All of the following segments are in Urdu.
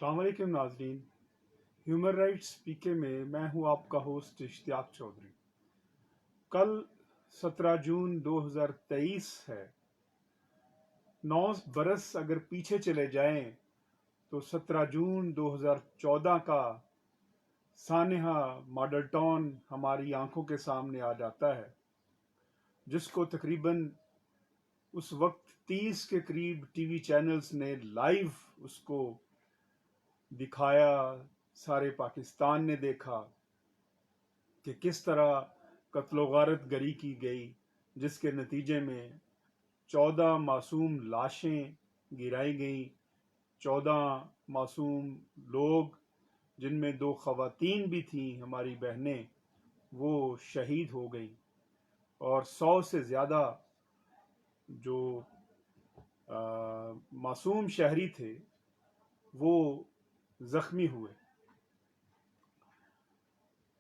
السلام علیکم ناظرین، ہیومن رائٹس پی کے میں ہوں آپ کا ہوسٹ اشتیاق چودھری۔ کل 17 جون 2023 ہے۔ 9 برس اگر پیچھے چلے جائیں تو 17 جون 2014 کا سانحہ ماڈل ٹاؤن ہماری آنکھوں کے سامنے آ جاتا ہے، جس کو تقریباً اس وقت 30 کے قریب ٹی وی چینلز نے لائیو اس کو دکھایا۔ سارے پاکستان نے دیکھا کہ کس طرح قتل و غارت گری کی گئی، جس کے نتیجے میں 14 معصوم لاشیں گرائی گئیں۔ 14 معصوم لوگ، جن میں 2 خواتین بھی تھیں، ہماری بہنیں، وہ شہید ہو گئیں، اور 100 سے زیادہ جو معصوم شہری تھے وہ زخمی ہوئے۔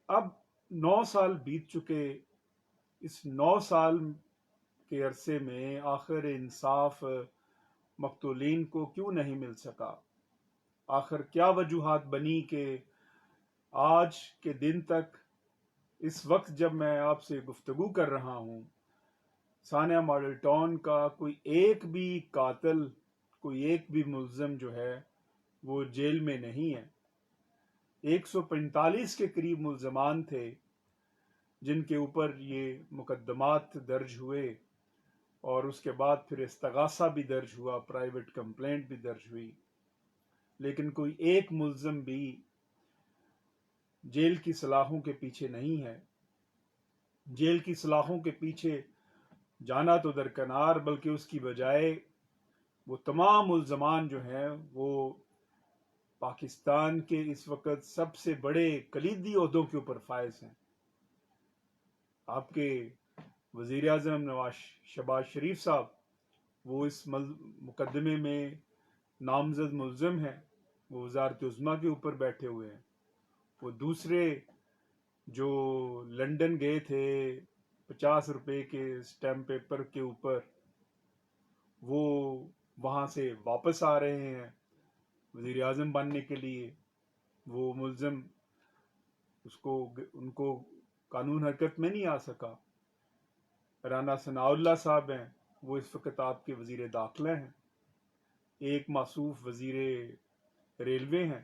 اب 9 سال بیت چکے۔ اس 9 سال کے عرصے میں آخر انصاف مقتولین کو کیوں نہیں مل سکا؟ آخر کیا وجوہات بنی کہ آج کے دن تک، اس وقت جب میں آپ سے گفتگو کر رہا ہوں، سانحہ ماڈل ٹاؤن کا کوئی ایک بھی قاتل، کوئی ایک بھی ملزم جو ہے وہ جیل میں نہیں ہے؟ 145 کے قریب ملزمان تھے جن کے اوپر یہ مقدمات درج ہوئے، اور اس کے بعد پھر استغاثہ بھی درج ہوا، پرائیویٹ کمپلینٹ بھی درج ہوئی، لیکن کوئی ایک ملزم بھی جیل کی سلاخوں کے پیچھے نہیں ہے۔ جیل کی سلاخوں کے پیچھے جانا تو درکنار، بلکہ اس کی بجائے وہ تمام ملزمان جو ہیں وہ پاکستان کے اس وقت سب سے بڑے کلیدی عہدوں کے اوپر فائز ہیں۔ آپ کے وزیر اعظم شہباز شریف صاحب، وہ اس مقدمے میں نامزد ملزم ہیں، وہ وزارت عظمیٰ کے اوپر بیٹھے ہوئے ہیں۔ وہ دوسرے جو لنڈن گئے تھے 50 روپے کے سٹیمپ پیپر کے اوپر، وہ وہاں سے واپس آ رہے ہیں وزیر اعظم بننے کے لیے۔ وہ ملزم ان کو قانون حرکت میں نہیں آ سکا۔ رانا ثناء اللہ صاحب ہیں، وہ اس وقت آپ کے وزیر داخلہ ہیں۔ ایک موصوف وزیر ریلوے ہیں،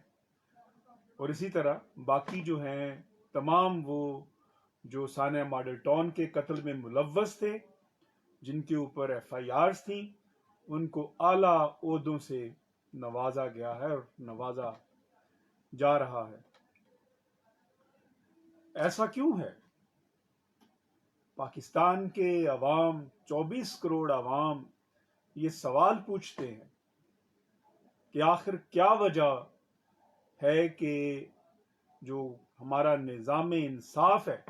اور اسی طرح باقی جو ہیں تمام وہ جو سانحہ ماڈل ٹاؤن کے قتل میں ملوث تھے، جن کے اوپر ایف آئی آرز تھیں، ان کو اعلیٰ عہدوں سے نوازا گیا ہے اور نوازا جا رہا ہے۔ ایسا کیوں ہے؟ پاکستان کے عوام، 24 کروڑ عوام یہ سوال پوچھتے ہیں کہ آخر کیا وجہ ہے کہ جو ہمارا نظام انصاف ہے،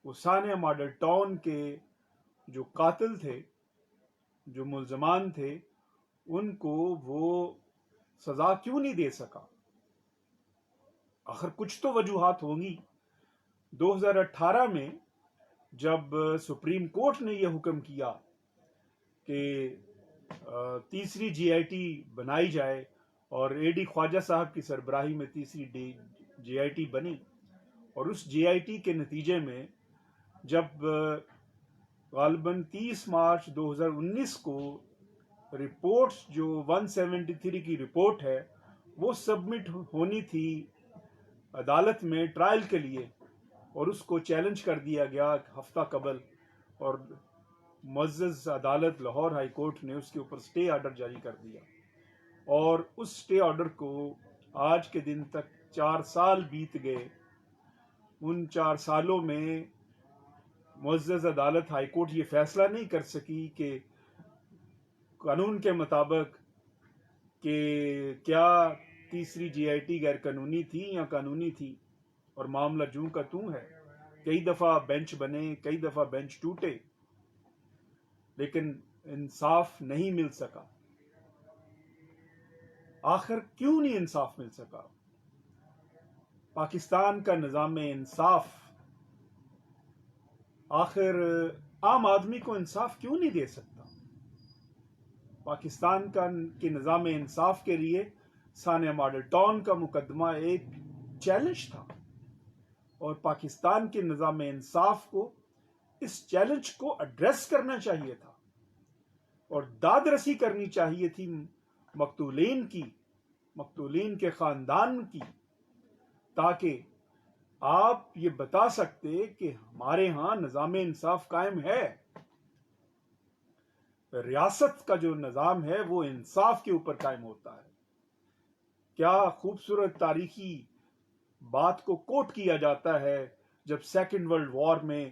وہ سانحہ ماڈل ٹاؤن کے جو قاتل تھے، جو ملزمان تھے، ان کو وہ سزا کیوں نہیں دے سکا؟ آخر کچھ تو وجوہات ہوں گی۔ 2018 میں جب سپریم کورٹ نے یہ حکم کیا کہ تیسری جی آئی ٹی بنائی جائے، اور اے ڈی خواجہ صاحب کی سربراہی میں تیسری جی آئی ٹی بنی، اور اس جی آئی ٹی کے نتیجے میں جب غالباً 30 مارچ 2019 کو رپورٹ جو 173 کی رپورٹ ہے وہ سبمٹ ہونی تھی عدالت میں ٹرائل کے لیے، اور اس کو چیلنج کر دیا گیا ہفتہ قبل، اور معزز عدالت لاہور ہائی کورٹ نے اس کے اوپر سٹے آرڈر جاری کر دیا، اور اس سٹے آرڈر کو آج کے دن تک 4 سال بیت گئے۔ ان 4 سالوں میں معزز عدالت ہائی کورٹ یہ فیصلہ نہیں کر سکی کہ قانون کے مطابق کہ کیا تیسری جی آئی ٹی غیر قانونی تھی یا قانونی تھی، اور معاملہ جوں کا توں ہے۔ کئی دفعہ بینچ بنے، کئی دفعہ بینچ ٹوٹے، لیکن انصاف نہیں مل سکا۔ آخر کیوں نہیں انصاف مل سکا؟ پاکستان کا نظام انصاف آخر عام آدمی کو انصاف کیوں نہیں دے سکتا؟ پاکستان کے نظام انصاف کے لیے ثانیہ ماڈل ٹاؤن کا مقدمہ ایک چیلنج تھا اور پاکستان کے نظام انصاف کو اس چیلنج کو ایڈریس کرنا چاہیے تھا اور داد رسی کرنی چاہیے تھی مقتولین کے خاندان کی، تاکہ آپ یہ بتا سکتے کہ ہمارے ہاں نظام انصاف قائم ہے، ریاست کا جو نظام ہے وہ انصاف کے اوپر قائم ہوتا ہے۔ کیا خوبصورت تاریخی بات کو کوٹ کیا جاتا ہے جب سیکنڈ ورلڈ وار میں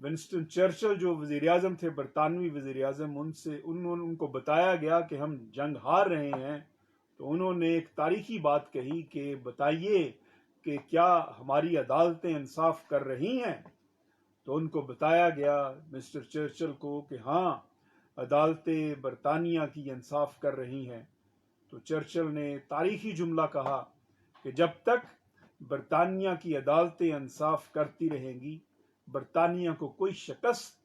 ونسٹن چرچل جو وزیر اعظم تھے، برطانوی وزیر اعظم، ان کو بتایا گیا کہ ہم جنگ ہار رہے ہیں، تو انہوں نے ایک تاریخی بات کہی کہ بتائیے کہ کیا ہماری عدالتیں انصاف کر رہی ہیں؟ تو ان کو بتایا گیا مسٹر چرچل کو کہ ہاں، عدالتیں برطانیہ کی انصاف کر رہی ہیں۔ تو چرچل نے تاریخی جملہ کہا کہ جب تک برطانیہ کی عدالتیں انصاف کرتی رہیں گی، برطانیہ کو کوئی شکست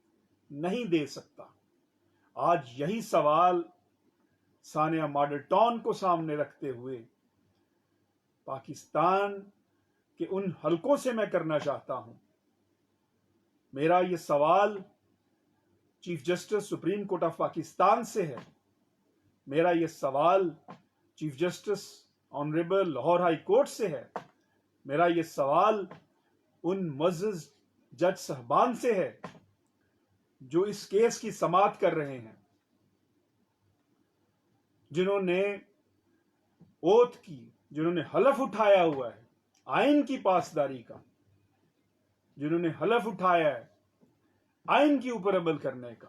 نہیں دے سکتا۔ آج یہی سوال ثانیہ ماڈل ٹاؤن کو سامنے رکھتے ہوئے پاکستان کے ان حلقوں سے میں کرنا چاہتا ہوں۔ میرا یہ سوال chief justice supreme court of Pakistan سے ہے، میرا یہ سوال chief justice honourable Lahore high court سے ہے، میرا یہ سوال ان معزز جج صاحبان سے ہے جو اس کیس کی سماعت کر رہے ہیں، جنہوں نے اوتھ کی، جنہوں نے حلف اٹھایا ہوا ہے آئین کی پاسداری کا، جنہوں نے حلف اٹھایا ہے آئین کے اوپر عمل کرنے کا،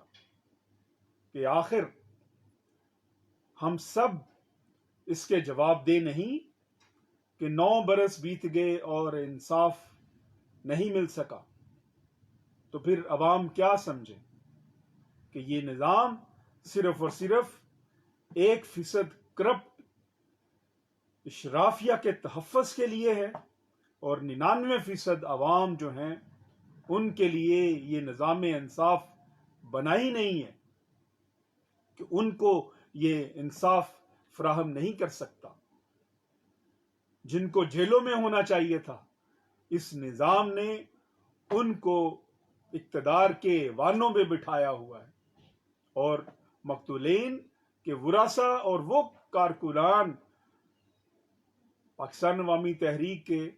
کہ آخر ہم سب اس کے جواب دہ نہیں کہ 9 برس بیت گئے اور انصاف نہیں مل سکا، تو پھر عوام کیا سمجھے کہ یہ نظام صرف اور صرف 1% کرپٹ اشرافیہ کے تحفظ کے لیے ہے اور 99% عوام جو ہیں ان کے لیے یہ نظام انصاف بنا ہی نہیں ہے، کہ ان کو یہ انصاف فراہم نہیں کر سکتا۔ جن کو جیلوں میں ہونا چاہیے تھا، اس نظام نے ان کو اقتدار کے وانوں میں بٹھایا ہوا ہے، اور مقتولین کے ورثاء اور وہ کارکنان پاکستان عوامی تحریک کے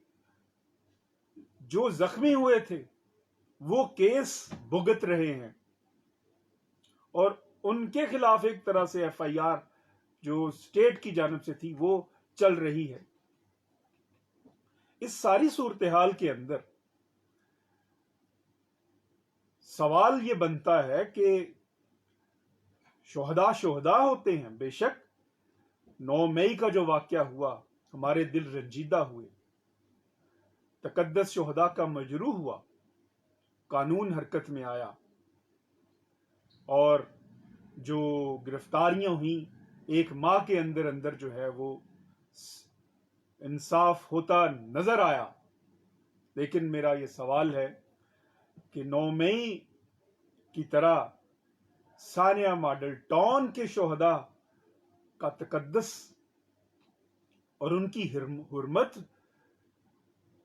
جو زخمی ہوئے تھے وہ کیس بھگت رہے ہیں، اور ان کے خلاف ایک طرح سے FIR جو اسٹیٹ کی جانب سے تھی وہ چل رہی ہے۔ اس ساری صورتحال کے اندر سوال یہ بنتا ہے کہ شہداء ہوتے ہیں، بے شک 9 مئی کا جو واقعہ ہوا ہمارے دل رنجیدہ ہوئے، تقدس شہداء کا مجروح ہوا، قانون حرکت میں آیا، اور جو گرفتاریاں ہوئیں 1 ماہ کے اندر اندر جو ہے وہ انصاف ہوتا نظر آیا۔ لیکن میرا یہ سوال ہے کہ 9 مئی کی طرح ثانیہ ماڈل ٹاؤن کے شہداء کا تقدس اور ان کی حرمت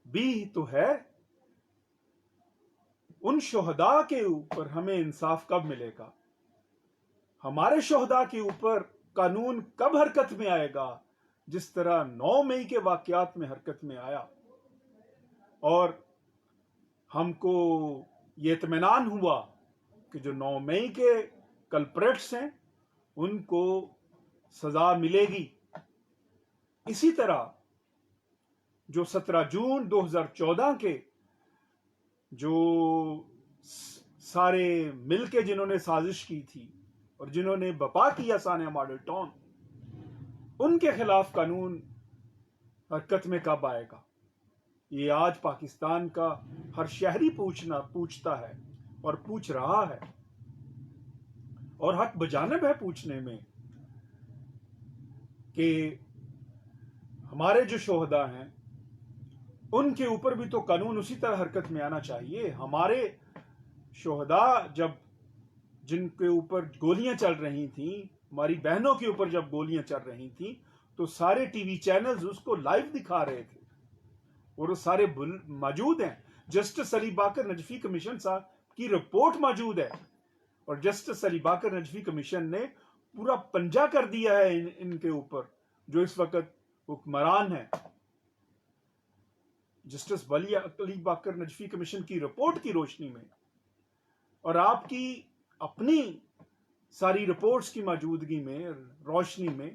بھی تو ہے، ان شہداء کے اوپر ہمیں انصاف کب ملے گا؟ ہمارے شہداء کے اوپر قانون کب حرکت میں آئے گا جس طرح 9 مئی کے واقعات میں حرکت میں آیا؟ اور ہم کو یہ اطمینان ہوا کہ جو 9 مئی کے کلپریٹس ہیں ان کو سزا ملے گی۔ اسی طرح جو 17 جون 2014 کے جو سارے مل کے جنہوں نے سازش کی تھی اور جنہوں نے بپا کیا ثانیہ ماڈل ٹاؤن، ان کے خلاف قانون حرکت میں کب آئے گا؟ یہ آج پاکستان کا ہر شہری پوچھتا ہے اور پوچھ رہا ہے، اور حق بجانب ہے پوچھنے میں، کہ ہمارے جو شہداء ہیں ان کے اوپر بھی تو قانون اسی طرح حرکت میں آنا چاہیے۔ ہمارے شہداء جن کے اوپر گولیاں چل رہی تھیں، ہماری بہنوں کے اوپر جب گولیاں چل رہی تھیں، تو سارے ٹی وی چینلز اس کو لائیو دکھا رہے تھے اور وہ سارے موجود ہیں. جسٹس علی باقر نجفی کمیشن صاحب کی رپورٹ موجود ہے اور جسٹس علی باقر نجفی کمیشن نے پورا پنجہ کر دیا ہے ان کے اوپر جو اس وقت حکمران ہیں. جسٹس علی باقر نجفی کمیشن کی رپورٹ کی روشنی میں اور آپ کی اپنی ساری رپورٹس کی موجودگی میں روشنی میں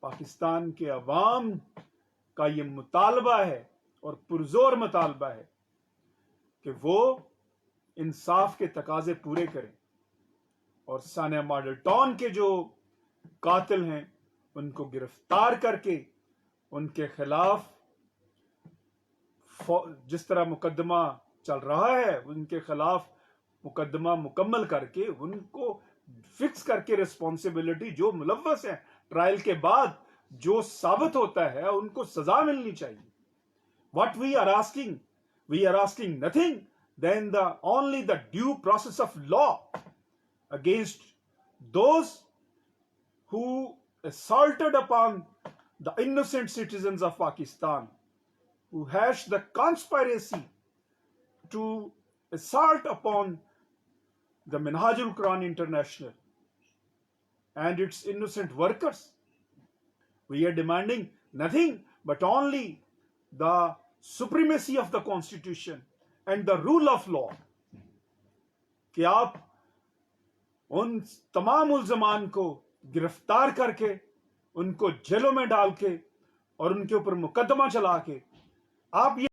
پاکستان کے عوام کا یہ مطالبہ ہے اور پرزور مطالبہ ہے کہ وہ انصاف کے تقاضے پورے کریں اور ثانیہ ماڈل ٹاؤن کے جو قاتل ہیں ان کو گرفتار کر کے ان کے خلاف جس طرح مقدمہ چل رہا ہے ان کے خلاف مقدمہ مکمل کر کے ان کو فکس کر کے ریسپانسبلٹی جو ملوث ہیں ٹرائل کے بعد جو ثابت ہوتا ہے ان کو سزا ملنی چاہیے. What we are asking nothing than only the due process of law against those who assaulted upon the innocent citizens of Pakistan, who hatched the conspiracy to assault upon the Minhajul Quran International and its innocent workers. We are demanding nothing but only the supremacy of the Constitution and the rule of law. کہ آپ ان تمام ملزمان کو گرفتار کر کے ان کو جیلوں میں ڈال کے اور ان کے اوپر مقدمہ چلا کے آپ یہ